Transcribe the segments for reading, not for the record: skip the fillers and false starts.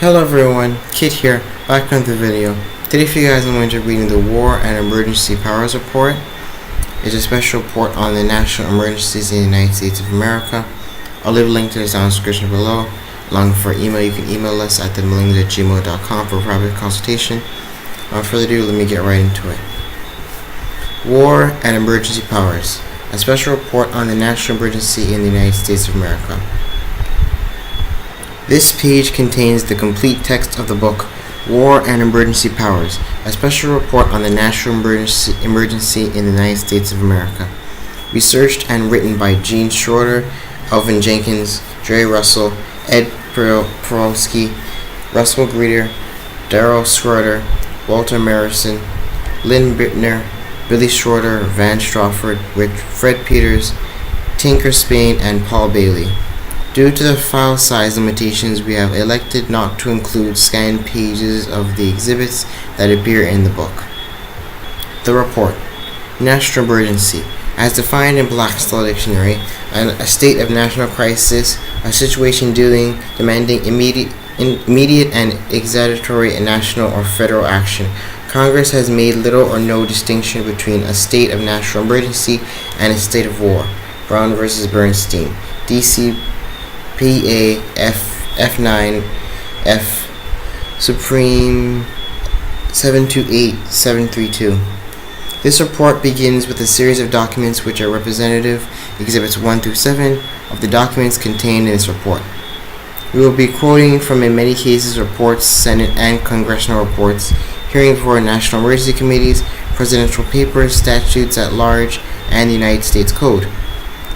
Hello everyone, Kit here, back on the video. Today for you guys I'm going to be reading the War and Emergency Powers Report. It's a special report on the national emergencies in the United States of America. I'll leave a link to this down in the description below. Along with our email, you can email us at themillings@gmail.com for private consultation. Without further ado, let me get right into it. War and Emergency Powers, a special report on the national emergency in the United States of America. This page contains the complete text of the book, War and Emergency Powers, a special report on the national emergency in the United States of America. Researched and written by Gene Schroeder, Alvin Jenkins, Jerry Russell, Ed Perolsky, Russell Greeter, Darrell Schroeder, Walter Marison, Lynn Bittner, Billy Schroeder, Van Strawford, Fred Peters, Tinker Spain, and Paul Bailey. Due to the file size limitations, we have elected not to include scanned pages of the exhibits that appear in the book. The report. National emergency. As defined in Black's Law Dictionary, a state of national crisis, a situation demanding immediate and exaggeratory national or federal action. Congress has made little or no distinction between a state of national emergency and a state of war. Brown v. Bernstein. D.C. PA F9 F Supreme 728732. This report begins with a series of documents which are representative, Exhibits 1 through 7, of the documents contained in this report. We will be quoting from, in many cases, reports, Senate and congressional reports, hearing before national emergency committees, presidential papers, statutes at large, and the United States Code.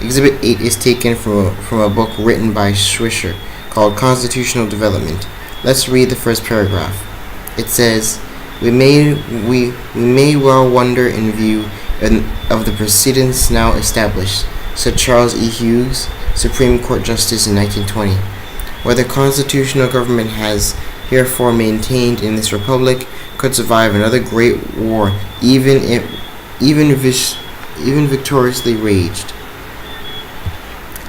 Exhibit 8 is taken from a book written by Swisher called Constitutional Development. Let's read the first paragraph. It says, We may well wonder in view of the precedents now established, said Charles E. Hughes, Supreme Court Justice in 1920, whether constitutional government has herefore maintained in this republic could survive another great war, even victoriously waged.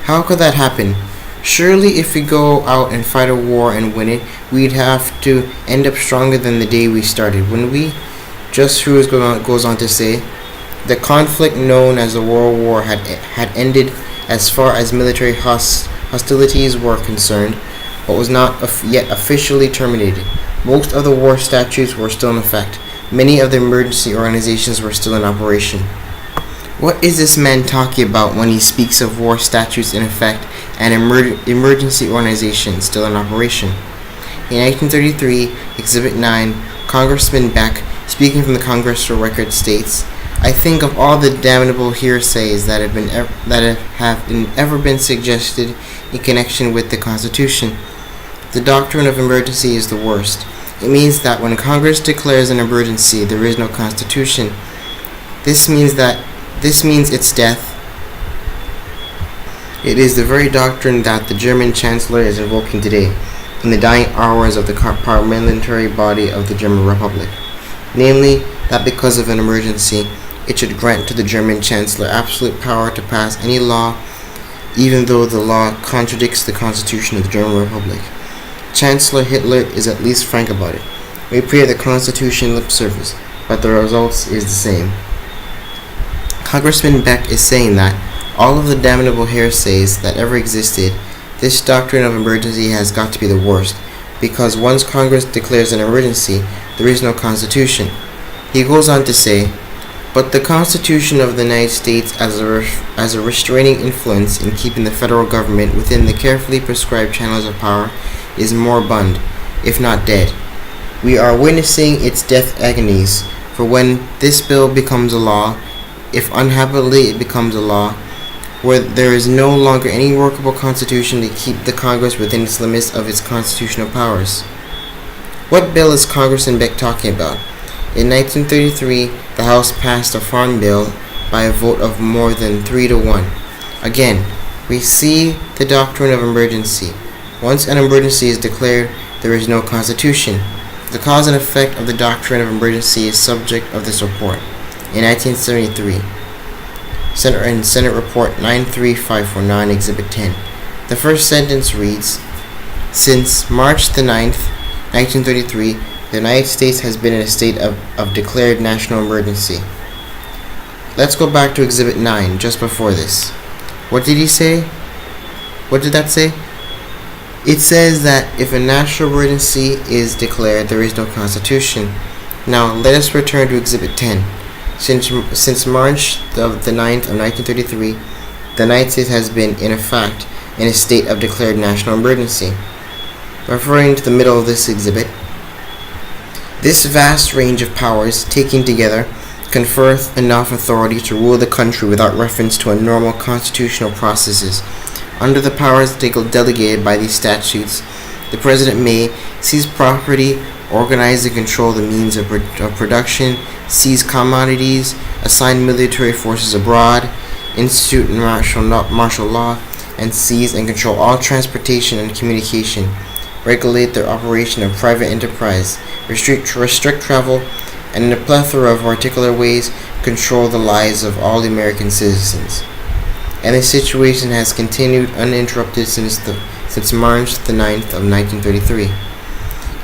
How could that happen? Surely if we go out and fight a war and win it, we'd have to end up stronger than the day we started, wouldn't we? Just Hughes goes on to say, the conflict known as the World War had ended as far as military hostilities were concerned, but was not yet officially terminated. Most of the war statutes were still in effect. Many of the emergency organizations were still in operation. What is this man talking about when he speaks of war statutes in effect and emergency organizations still in operation? In 1933, Exhibit 9, Congressman Beck, speaking from the Congressional Record, states, I think of all the damnable hearsays that have ever been suggested in connection with the Constitution. The doctrine of emergency is the worst. It means that when Congress declares an emergency, there is no Constitution. This means its death. It is the very doctrine that the German Chancellor is invoking today, in the dying hours of the parliamentary body of the German Republic. Namely, that because of an emergency, it should grant to the German Chancellor absolute power to pass any law, even though the law contradicts the Constitution of the German Republic. Chancellor Hitler is at least frank about it. We pay the Constitution lip service, but the result is the same. Congressman Beck is saying that all of the damnable hearsays that ever existed, this doctrine of emergency has got to be the worst, because once Congress declares an emergency, there is no Constitution. He goes on to say, but the Constitution of the United States as a restraining influence in keeping the federal government within the carefully prescribed channels of power is moribund, if not dead. We are witnessing its death agonies, for when this bill becomes a law, if unhappily it becomes a law, where there is no longer any workable constitution to keep the Congress within its limits of its constitutional powers. What bill is Congressman Beck talking about? In 1933, the House passed a farm bill by a vote of more than 3-1. Again, we see the doctrine of emergency. Once an emergency is declared, there is no constitution. The cause and effect of the doctrine of emergency is subject of this report. In 1973, Senate Report 93549, Exhibit 10. The first sentence reads, Since March the 9th, 1933, the United States has been in a state of declared national emergency. Let's go back to Exhibit 9, just before this. What did he say? What did that say? It says that if a national emergency is declared, there is no constitution. Now, let us return to Exhibit 10. Since March the 9th of 1933, the United States has been, in effect, in a state of declared national emergency. Referring to the middle of this exhibit, this vast range of powers, taken together, confereth enough authority to rule the country without reference to a normal constitutional processes. Under the powers delegated by these statutes, the President may seize property, organize and control the means of production, seize commodities, assign military forces abroad, institute martial law, and seize and control all transportation and communication, regulate the operation of private enterprise, restrict travel, and in a plethora of particular ways control the lives of all American citizens. And the situation has continued uninterrupted since March the 9th of 1933.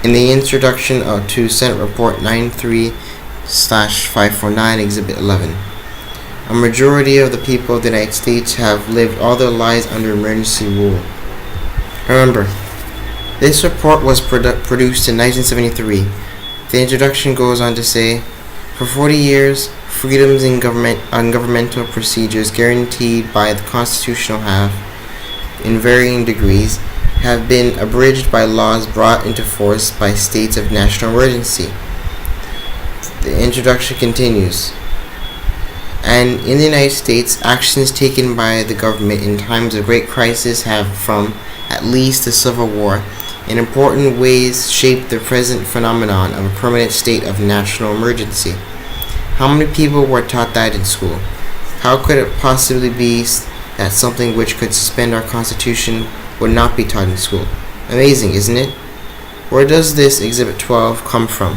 In the introduction to Senate Report 93/549, Exhibit 11, a majority of the people of the United States have lived all their lives under emergency rule. Remember, this report was produced in 1973. The introduction goes on to say, for 40 years, freedoms in governmental procedures guaranteed by the Constitution have, in varying degrees, have been abridged by laws brought into force by states of national emergency. The introduction continues. And in the United States, actions taken by the government in times of great crisis have, from at least the Civil War, in important ways shaped the present phenomenon of a permanent state of national emergency. How many people were taught that in school? How could it possibly be that something which could suspend our Constitution would not be taught in school? Amazing, isn't it? Where does this Exhibit 12 come from?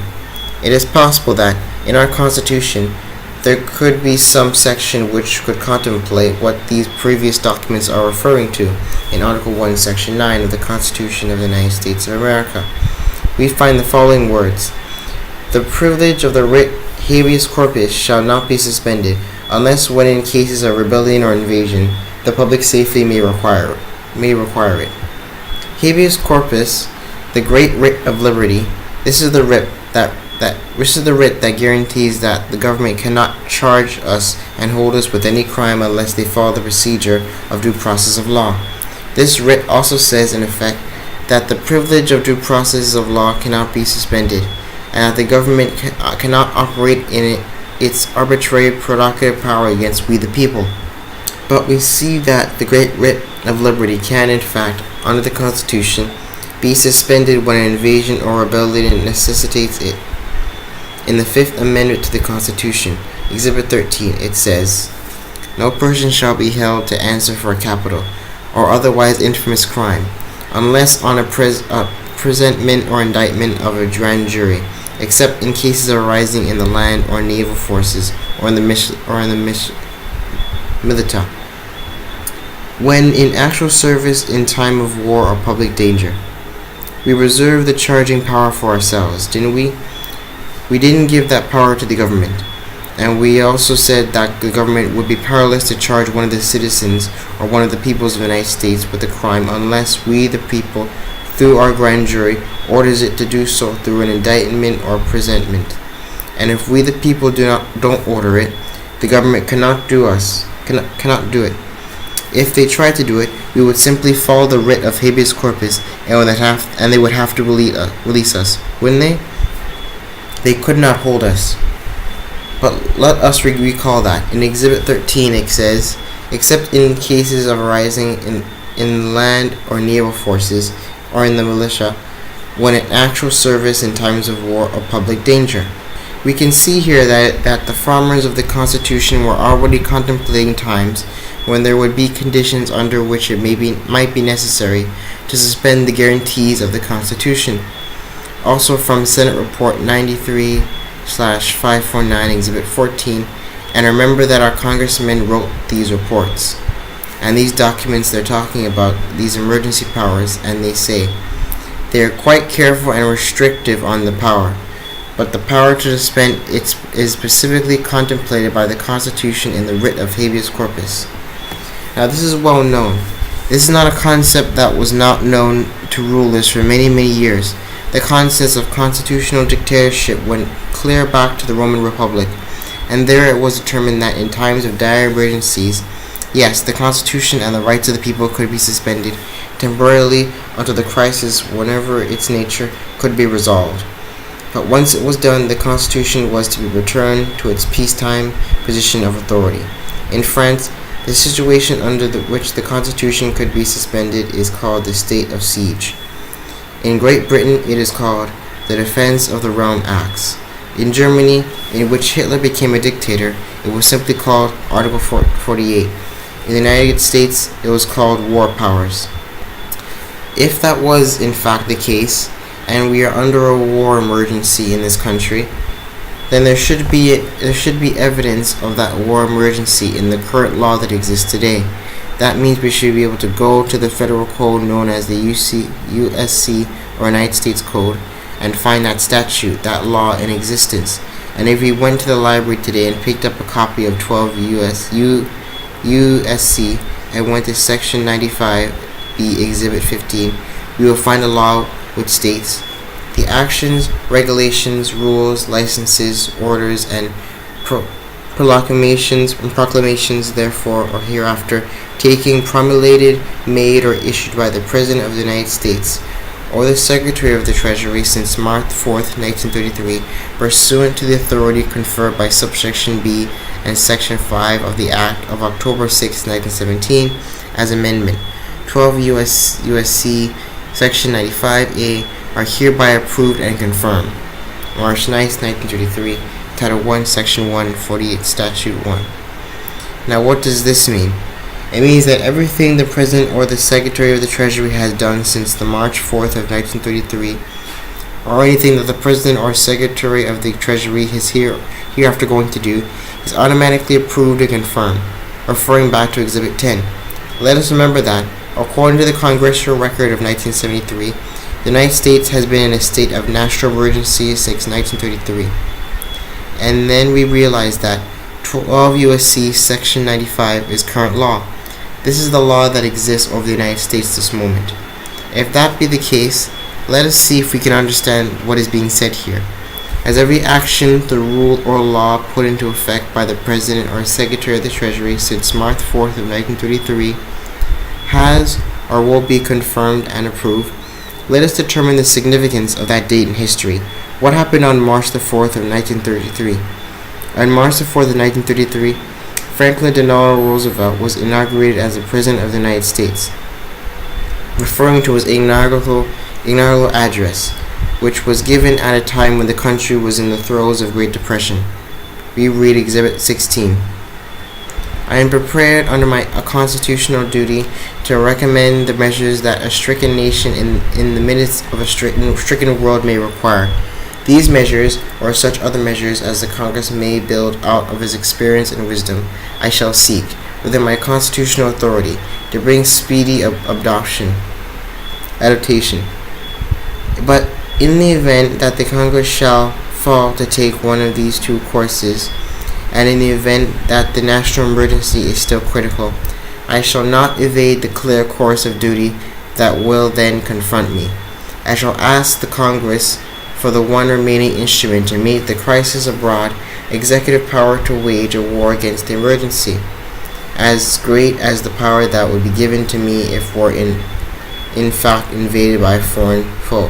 It is possible that, in our Constitution, there could be some section which could contemplate what these previous documents are referring to. In Article 1, Section 9 of the Constitution of the United States of America, we find the following words: the privilege of the writ habeas corpus shall not be suspended, unless when in cases of rebellion or invasion, the public safety may require it. Habeas corpus, the great writ of liberty, this is the writ that guarantees that the government cannot charge us and hold us with any crime unless they follow the procedure of due process of law. This writ also says, in effect, that the privilege of due process of law cannot be suspended, and that the government cannot operate in its arbitrary prerogative power against we the people. But we see that the great writ of liberty can, in fact, under the Constitution, be suspended when an invasion or rebellion necessitates it. In the Fifth Amendment to the Constitution, Exhibit 13, it says, no person shall be held to answer for a capital or otherwise infamous crime, unless on a presentment or indictment of a grand jury, except in cases arising in the land or naval forces or in the militia, when in actual service in time of war or public danger. We reserved the charging power for ourselves, didn't we? We didn't give that power to the government. And we also said that the government would be powerless to charge one of the citizens or one of the peoples of the United States with a crime unless we, the people, through our grand jury, orders it to do so through an indictment or presentment. And if we, the people, don't order it, the government cannot do it. If they tried to do it, we would simply follow the writ of habeas corpus, and they would have to release us, wouldn't they? They could not hold us. But let us recall that. In Exhibit 13 it says, except in cases of arising in land or naval forces or in the militia, when in actual service in times of war or public danger. We can see here that the framers of the Constitution were already contemplating times when there would be conditions under which it might be necessary to suspend the guarantees of the Constitution. Also from Senate Report 93/549, Exhibit 14, and remember that our congressmen wrote these reports. And these documents they're talking about, these emergency powers, and they say, They are quite careful and restrictive on the power, but the power to suspend it is specifically contemplated by the Constitution in the writ of habeas corpus. Now, this is well known. This is not a concept that was not known to rulers for many, many years. The concept of constitutional dictatorship went clear back to the Roman Republic, and there it was determined that in times of dire emergencies, yes, the Constitution and the rights of the people could be suspended temporarily until the crisis, whatever its nature, could be resolved. But once it was done, the Constitution was to be returned to its peacetime position of authority. In France, the situation under which the Constitution could be suspended is called the state of siege. In Great Britain, it is called the Defense of the Realm Acts. In Germany, in which Hitler became a dictator, it was simply called Article 48. In the United States, it was called War Powers. If that was in fact the case, and we are under a war emergency in this country, then there should be evidence of that war emergency in the current law that exists today. That means we should be able to go to the federal code known as the USC or United States Code and find that statute, that law in existence. And if we went to the library today and picked up a copy of 12 USC and went to Section 95B Exhibit 15, we will find a law which states, the actions, regulations, rules, licenses, orders, and proclamations therefore or hereafter taking, promulgated, made, or issued by the President of the United States or the Secretary of the Treasury since March 4th, 1933, pursuant to the authority conferred by subsection B and section 5 of the Act of October 6, 1917, as amendment. 12 USC section 95A are hereby approved and confirmed. March 9, 1933, Title 1, Section 1, 48, Statute 1. Now, what does this mean? It means that everything the President or the Secretary of the Treasury has done since the March 4th of 1933, or anything that the President or Secretary of the Treasury is hereafter going to do, is automatically approved and confirmed, referring back to Exhibit 10. Let us remember that, according to the Congressional Record of 1973, the United States has been in a state of national emergency since 1933. And then we realize that 12 USC Section 95 is current law. This is the law that exists over the United States this moment. If that be the case, let us see if we can understand what is being said here. As every action, the rule, or law put into effect by the President or Secretary of the Treasury since March 4th of 1933 has or will be confirmed and approved, let us determine the significance of that date in history. What happened on March the 4th of 1933? On March the 4th of 1933, Franklin Delano Roosevelt was inaugurated as the President of the United States, referring to his inaugural address, which was given at a time when the country was in the throes of Great Depression. We read Exhibit 16. I am prepared under a constitutional duty to recommend the measures that a stricken nation in the midst of a stricken world may require. These measures, or such other measures as the Congress may build out of its experience and wisdom, I shall seek, within my constitutional authority, to bring speedy adaptation. But in the event that the Congress shall fall to take one of these two courses, and in the event that the national emergency is still critical, I shall not evade the clear course of duty that will then confront me. I shall ask the Congress for the one remaining instrument to meet the crisis abroad, executive power to wage a war against the emergency, as great as the power that would be given to me if were in fact invaded by a foreign foe.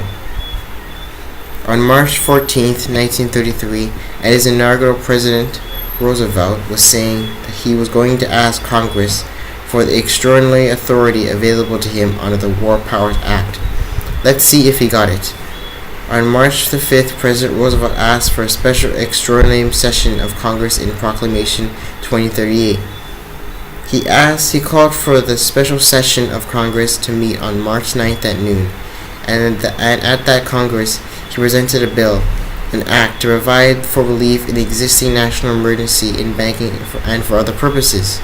On March 14th, 1933, at his inaugural, President Roosevelt was saying that he was going to ask Congress for the extraordinary authority available to him under the War Powers Act. Let's see if he got it. On March the 5th, President Roosevelt asked for a special extraordinary session of Congress in Proclamation 2038. He called for the special session of Congress to meet on March 9th at noon, and at that Congress, he presented a bill, an act to provide for relief in the existing national emergency in banking and for other purposes.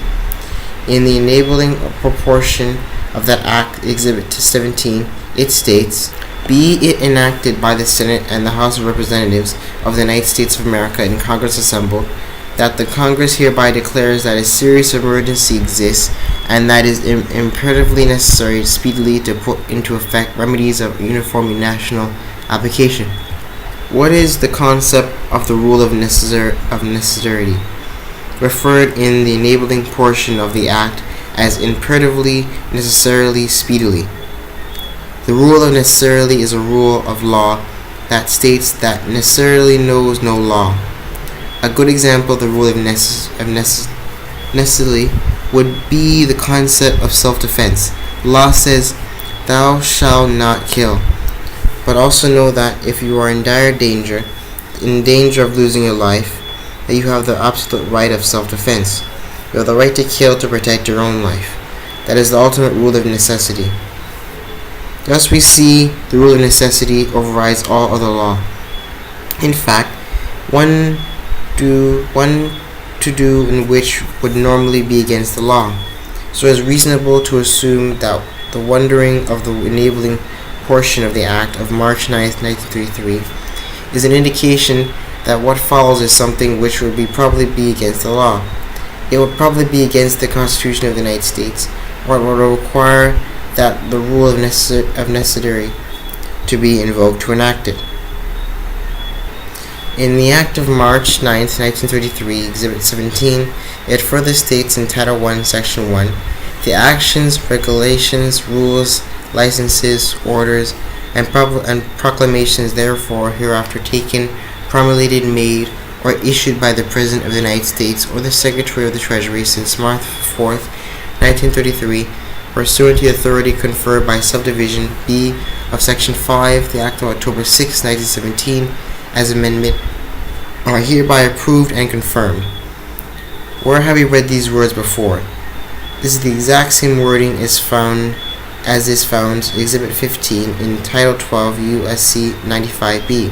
In the enabling proportion of that act, Exhibit 17, it states, Be it enacted by the Senate and the House of Representatives of the United States of America in Congress assembled, that the Congress hereby declares that a serious emergency exists and that it is imperatively necessary speedily to put into effect remedies of uniform national application. What is the concept of the rule of necessity, referred in the enabling portion of the Act as imperatively, necessarily, speedily? The rule of necessarily is a rule of law that states that necessarily knows no law. A good example of the rule of necessarily would be the concept of self-defense. The law says, "Thou shalt not kill," but also know that if you are in dire danger, in danger of losing your life, that you have the absolute right of self-defense. You have the right to kill to protect your own life. That is the ultimate rule of necessity. Thus we see the rule of necessity overrides all other law. In fact, one to do in which would normally be against the law. So it is reasonable to assume that the wondering of the enabling portion of the Act of March 9, 1933 is an indication that what follows is something which would probably be against the law. It would probably be against the Constitution of the United States, or it would require that the rule of necessity to be invoked to enact it. In the Act of March 9, 1933, Exhibit 17, it further states in Title I, Section 1, "The actions, regulations, rules, licenses, orders, and proclamations therefore hereafter taken, promulgated, made, or issued by the President of the United States or the Secretary of the Treasury since March 4, 1933, pursuant to the authority conferred by Subdivision B of Section 5, the Act of October 6, 1917, as amendment, are hereby approved and confirmed." Where have we read these words before? This is the exact same wording is found Exhibit 15 in Title 12 U.S.C. 95B.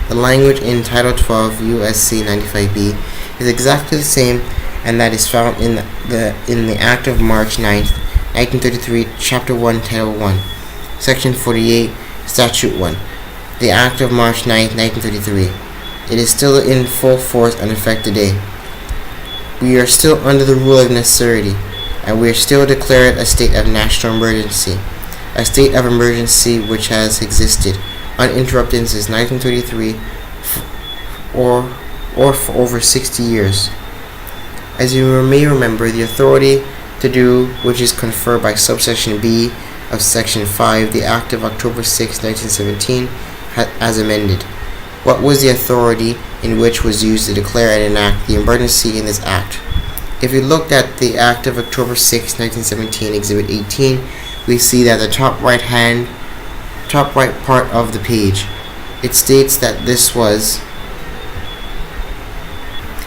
The language in Title 12 U.S.C. 95B is exactly the same, and that is found in the Act of March 9, 1933, Chapter 1, Title 1, Section 48, Statute 1. The Act of March 9, 1933. It is still in full force and effect today. We are still under the rule of necessity, and we are still declared a state of national emergency, a state of emergency which has existed uninterrupted since 1933 or for over 60 years. As you may remember, the authority to do which is conferred by subsection B of Section 5, the Act of October 6, 1917, as amended. What was the authority in which was used to declare and enact the emergency in this Act? If we looked at the Act of October 6, 1917, Exhibit 18, we see that the top right part of the page, it states that this was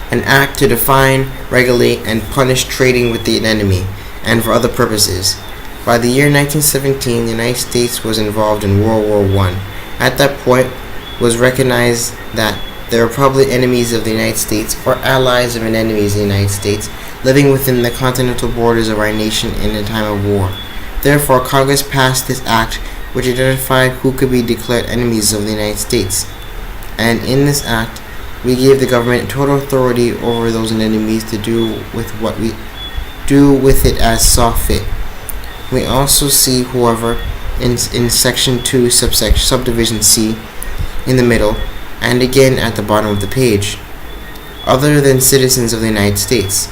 an act to define, regulate, and punish trading with the enemy, and for other purposes. By the year 1917, the United States was involved in World War I. At that point, it was recognized that there were probably enemies of the United States or allies of enemies of the United States living within the continental borders of our nation in a time of war. Therefore, Congress passed this act which identified who could be declared enemies of the United States. And in this act, we gave the government total authority over those enemies to do with it as saw fit. We also see, however, in Section 2, Subdivision C, in the middle, and again at the bottom of the page, other than citizens of the United States.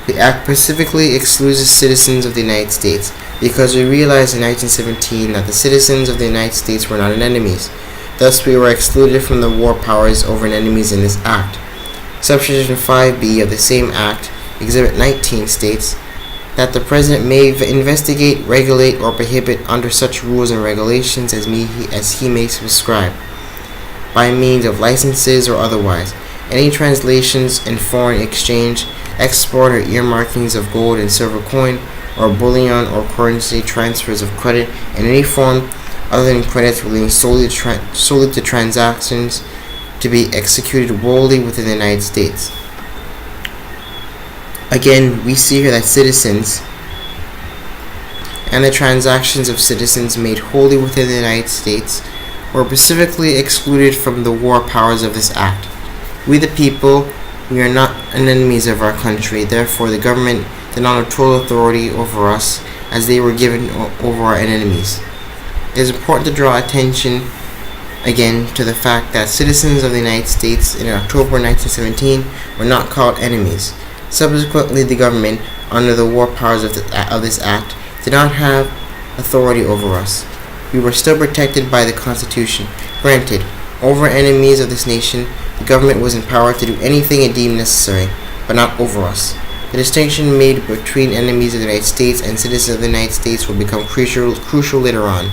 The Act specifically excludes the citizens of the United States because we realized in 1917 that the citizens of the United States were not enemies. Thus, we were excluded from the war powers over enemies in this Act. Subsection 5B of the same Act, Exhibit 19, states that the President may investigate, regulate, or prohibit under such rules and regulations as he may prescribe, by means of licenses or otherwise, any translations in foreign exchange, export or earmarkings of gold and silver coin, or bullion or currency, transfers of credit in any form other than credits relating solely to transactions to be executed wholly within the United States. Again, we see here that citizens and the transactions of citizens made wholly within the United States were specifically excluded from the war powers of this act. We the people, we are not enemies of our country, therefore the government did not have total authority over us as they were given over our enemies. It is important to draw attention again to the fact that citizens of the United States in October 1917 were not called enemies. Subsequently, the government, under the war powers of this act, did not have authority over us. We were still protected by the Constitution. Granted, over enemies of this nation, the government was empowered to do anything it deemed necessary, but not over us. The distinction made between enemies of the United States and citizens of the United States will become crucial later on.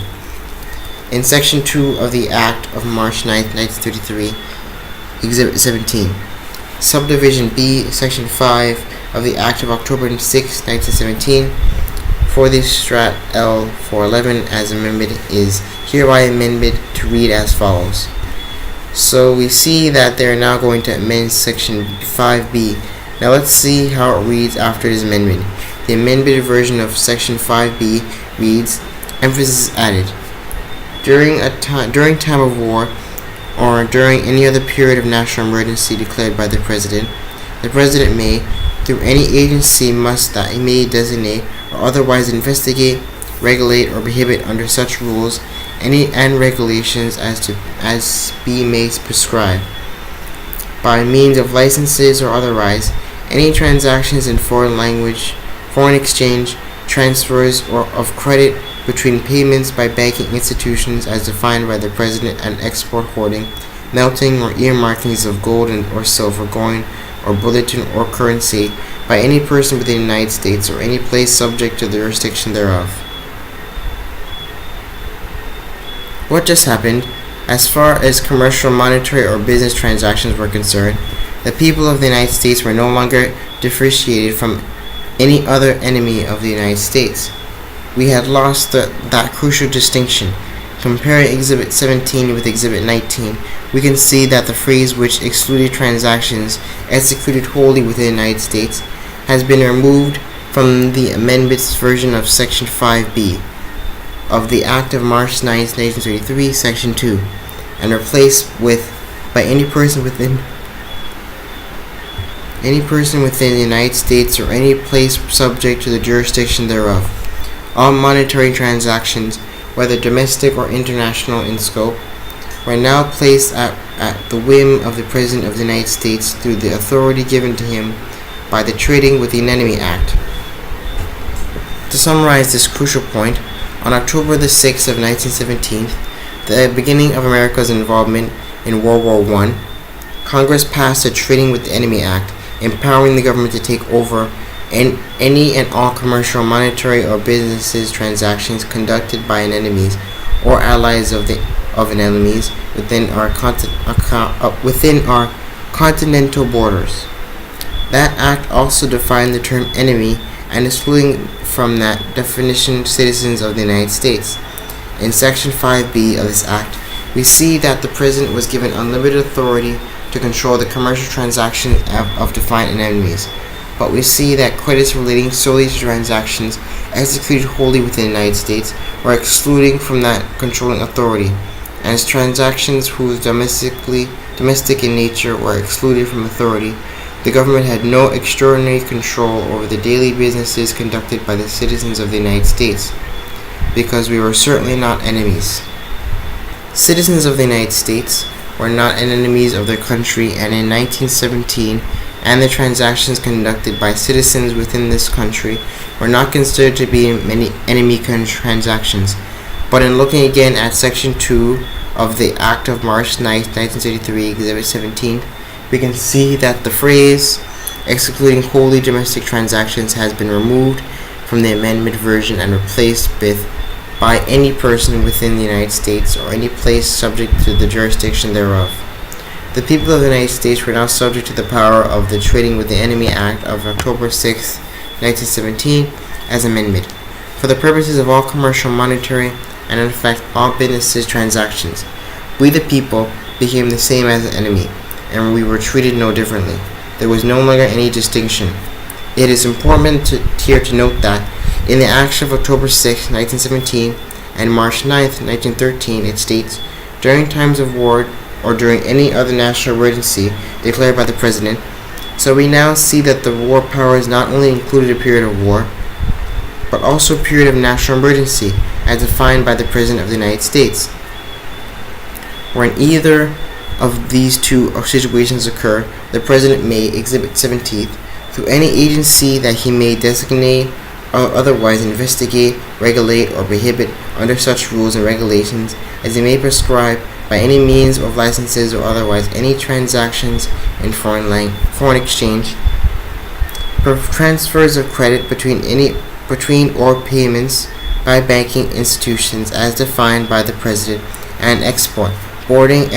In Section 2 of the Act of March 9, 1933, Exhibit 17. Subdivision B, Section 5 of the Act of October 6, 1917, for the Strat L 411 as amended is hereby amended to read as follows. So we see that they're now going to amend Section 5B. Now let's see how it reads after this amendment. The amended version of Section 5B reads, emphasis added. During time of war or during any other period of national emergency declared by the President may, through any agency that he may designate or otherwise investigate, regulate, or prohibit under such rules and regulations as be may prescribe, by means of licenses or otherwise, any transactions in foreign exchange, transfers or of credit between payments by banking institutions as defined by the President and export hoarding, melting or earmarkings of gold or silver coin or bulletin or currency by any person within the United States or any place subject to the jurisdiction thereof. What just happened? As far as commercial, monetary, or business transactions were concerned, the people of the United States were no longer differentiated from any other enemy of the United States. We had lost that crucial distinction. Comparing Exhibit 17 with Exhibit 19, we can see that the phrase which excluded transactions executed wholly within the United States has been removed from the amendment's version of Section 5B of the Act of March 9, 1933, Section 2, and replaced with by any person within the United States or any place subject to the jurisdiction thereof. All monetary transactions, whether domestic or international in scope, were now placed at the whim of the President of the United States through the authority given to him by the Trading with the Enemy Act. To summarize this crucial point, on October the 6th of 1917, the beginning of America's involvement in World War I, Congress passed the Trading with the Enemy Act, empowering the government to take over any and all commercial, monetary, or business transactions conducted by an enemies or allies of an enemies within our continental borders. That act also defined the term enemy and excluding from that definition citizens of the United States. In Section 5B of this act, we see that the President was given unlimited authority to control the commercial transactions of defined enemies. But we see that credits relating solely to transactions executed wholly within the United States were excluded from that controlling authority, and as transactions whose domestic in nature were excluded from authority, the government had no extraordinary control over the daily businesses conducted by the citizens of the United States, because we were certainly not enemies. Citizens of the United States were not enemies of their country, and in 1917, and the transactions conducted by citizens within this country were not considered to be enemy transactions. But in looking again at Section 2 of the Act of March 9, 1933, Exhibit 17, we can see that the phrase excluding wholly domestic transactions has been removed from the amendment version and replaced with by any person within the United States or any place subject to the jurisdiction thereof. The people of the United States were now subject to the power of the Trading with the Enemy Act of October 6, 1917, as amended, for the purposes of all commercial, monetary, and in effect all business transactions. We the people became the same as the enemy, and we were treated no differently. There was no longer any distinction. It is important here to note that in the Acts of October 6, 1917, and March 9, 1913, it states, during times of war or during any other national emergency declared by the President. So we now see that the war powers not only included a period of war, but also a period of national emergency as defined by the President of the United States. When either of these two situations occur, the President may, Exhibit 17, through any agency that he may designate or otherwise investigate, regulate, or prohibit under such rules and regulations as he may prescribe by any means of licenses or otherwise any transactions in foreign exchange, transfers of credit between or payments by banking institutions as defined by the President, and export, boarding,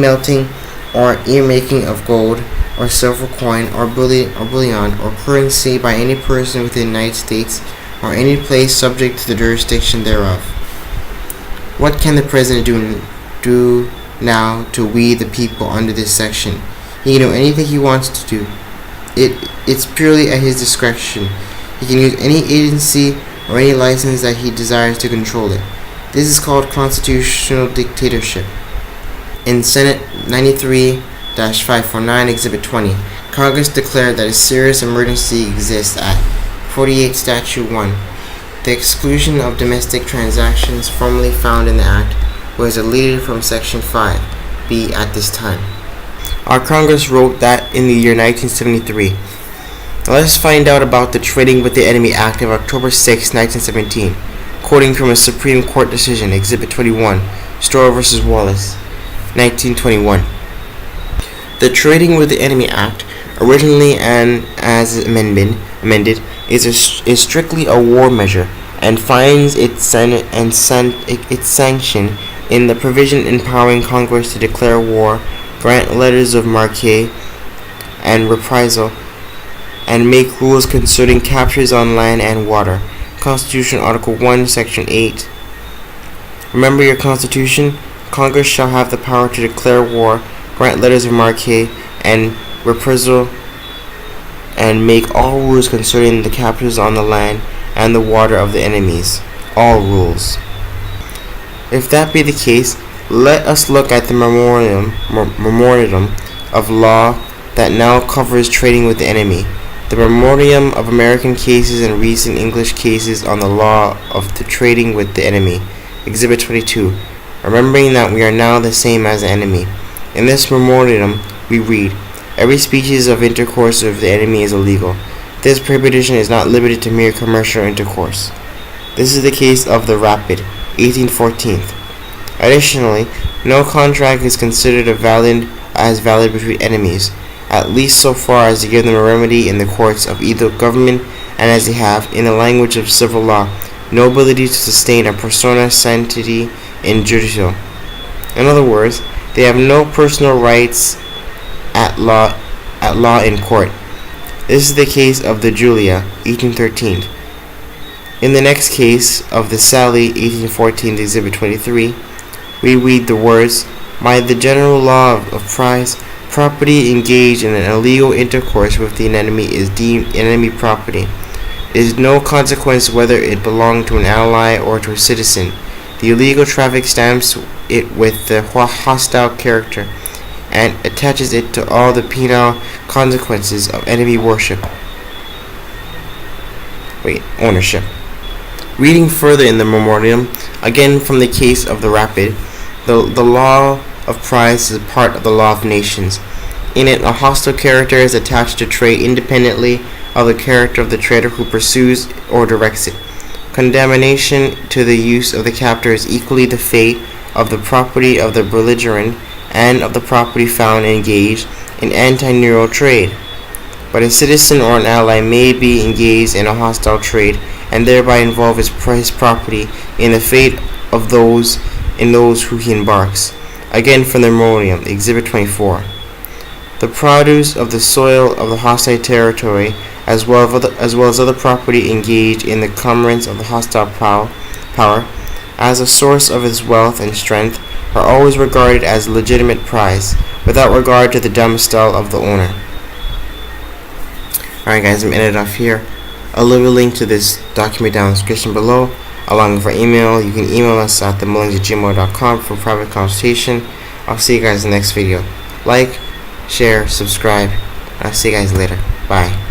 melting, or ear-making of gold or silver coin or bullion or currency by any person within the United States or any place subject to the jurisdiction thereof. What can the President do now to we the people under this section? He can do anything he wants to do. It's purely at his discretion. He can use any agency or any license that he desires to control it. This is called constitutional dictatorship. In Senate 93-549, Exhibit 20, Congress declared that a serious emergency exists at 48 Statute 1. The exclusion of domestic transactions formerly found in the Act was deleted from Section 5b at this time. Our Congress wrote that in the year 1973. Now let's find out about the Trading with the Enemy Act of October 6, 1917, quoting from a Supreme Court decision, Exhibit 21, Storer v. Wallace, 1921. The Trading with the Enemy Act, originally and as amended, is strictly a war measure and finds its sanction in the provision empowering Congress to declare war, grant letters of marque and reprisal, and make rules concerning captures on land and water. Constitution, Article 1, Section 8. Remember your Constitution. Congress shall have the power to declare war, grant letters of marque and reprisal, and make all rules concerning the captures on the land and the water of the enemies. All rules. If that be the case, let us look at the memorandum of law that now covers trading with the enemy. The Memorandum of American Cases and Recent English Cases on the Law of the Trading with the Enemy, Exhibit 22, remembering that we are now the same as the enemy. In this memorandum, we read, every species of intercourse with the enemy is illegal. This prohibition is not limited to mere commercial intercourse. This is the case of the Rapid, 1814. Additionally, no contract is considered valid between enemies, at least so far as to give them a remedy in the courts of either government, and as they have, in the language of civil law, no ability to sustain a persona sanctity in judicial. In other words, they have no personal rights at law in court. This is the case of the Julia, 1813. In the next case of the Sally, 1814, Exhibit 23, we read the words, by the general law of price, property engaged in an illegal intercourse with the enemy is deemed enemy property. It is no consequence whether it belong to an ally or to a citizen. The illegal traffic stamps it with the hostile character and attaches it to all the penal consequences of enemy ownership. Reading further in the memorandum, again from the case of the Rapid, the law of price is a part of the law of nations. In it, a hostile character is attached to trade independently of the character of the trader who pursues or directs it. Condemnation to the use of the captor is equally the fate of the property of the belligerent and of the property found engaged in anti-neural trade. But a citizen or an ally may be engaged in a hostile trade and thereby involve his property in the fate of those who he embarks. Again from the memorandum, Exhibit 24. The produce of the soil of the hostile territory, as well as other property engaged in the commerce of the hostile power, as a source of its wealth and strength, are always regarded as legitimate prize, without regard to the domicile of the owner. Alright guys, I'm ending it off here. I'll leave a link to this document down in the description below. along with our email. You can email us at themullings@gmail.com for private consultation. I'll see you guys in the next video. Like, share, subscribe. I'll see you guys later. Bye.